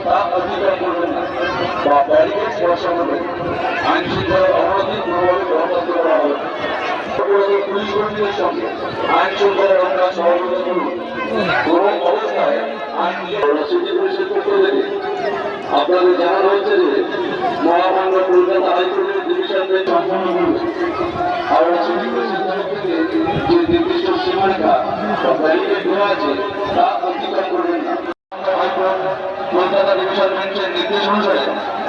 তা অধিকার করবেন না বা ব্যারিকেড স্পর্শ করবেন। আইন শৃঙ্খলার অবনতি কোনোভাবে বরদাস্ত করা হবে না। পুলিশ কর্মীদের সঙ্গে আইন শৃঙ্খলা রক্ষা সহযোগিতা করুন। কোনো অবস্থায় আইন সিটি পুলিশের পক্ষ থেকে আপনাদের জানানো হচ্ছে যে মহামান্য কলকাতা হাইকোর্টের ডিভিশন বেঞ্চ সম্পন্ন করবে। হাওড়া সিটি পুলিশের তরফ থেকে যে নির্দিষ্ট সীমারেখা বা ব্যারিকেড দেওয়া আছে তা অতিক্রম করবেন না। হাইকোর্ট কলকাতা ডিভিশন বেঞ্চের নির্দেশ অনুসারে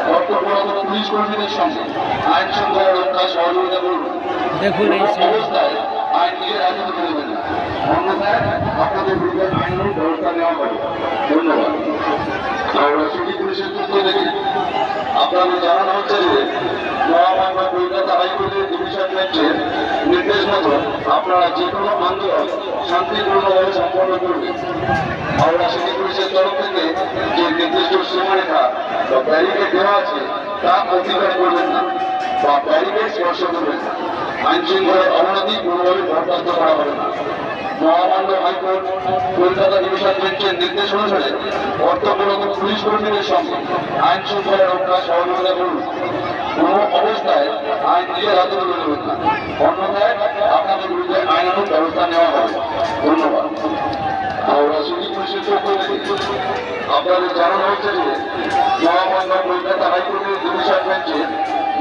কর্তব্যরত পুলিশ কর্মীদের সঙ্গে আইন শৃঙ্খলা রক্ষা সহযোগিতা করুন। দেখুন এই অবস্থায় আইন নিজের হাতে তুলে দেবেন না, অন্যথায় আপনাদের বিরুদ্ধে আইনানুগ ব্যবস্থা নেওয়া হবে। ধন্যবাদ। হাওড়া সিটি পুলিশের পক্ষ থেকে আপনাদের জানানো হচ্ছে যে মহামান্য কলকাতা হাইকোর্টের ডিভিশন বেঞ্চের নির্দেশ মতো আপনারা যে কোনো আন্দোলন শান্তিপূর্ণভাবে সম্পন্ন করবেন। হাওড়া সিটি পুলিশের তরফ থেকে যে নির্দিষ্ট সীমারেখা বা ব্যারিকেড দেওয়া আছে তা অতিক্রম করবেন না বা ব্যারিকেড স্পর্শ করবেন না। আইন শৃঙ্খলার অবনতি কোনোভাবে বরদাস্ত করা হবে না। মহামান্য হাইকোর্ট কলকাতা ডিভিশন বেঞ্চের নির্দেশ অনুসারে কর্তব্যরত পুলিশ কর্মীদের সঙ্গে আইন শৃঙ্খলা রক্ষা সহযোগিতা করুন। কোনো অবস্থায় আইন নিজের হাতে তুলে নেবেন না, অন্যথায় আপনাদের বিরুদ্ধে আইনানুগ ব্যবস্থা নেওয়া হবে। ধন্যবাদ। হাওড়া সিটি পুলিশের পক্ষ থেকে আপনাদের জানানো হচ্ছে যে মহামান্য কলকাতা হাইকোর্টের ডিভিশন বেঞ্চের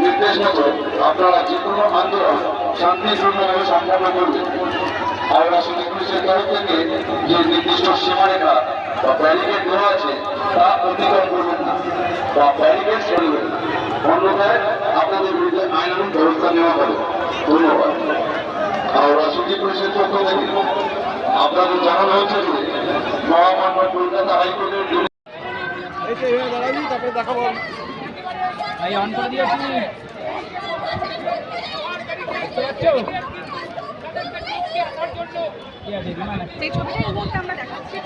নির্দেশ মতো আপনারা যে কোনো আন্দোলন শান্তিপূর্ণভাবে সম্পন্ন করবেন। হাওড়া সিটি পুলিশের তরফ থেকে যে নির্দিষ্ট সীমারেখা বা ব্যারিকেড দেওয়া আছে তা অতিক্রম করবেন না বা ব্যারিকেড সরিবেন না, অন্যথায় আপনাদের বিরুদ্ধে আইনানুগ ব্যবস্থা নেওয়া হবে। ধন্যবাদ। হাওড়া সিটি পুলিশের পক্ষ থেকে আপনাদের জানানো হচ্ছে যে মহামান্য কলকাতা হাইকোর্টের দেখাবো অন করে দিয়েছি। সেই ছবিটা এই মুহূর্তে আমরা দেখাচ্ছি।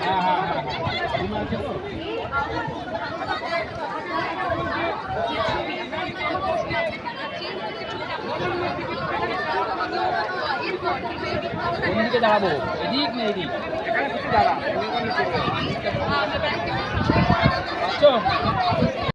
এদিকে দাঁড়াবো, এদিক না এদিক, এখানে কিছু দাঁড়া।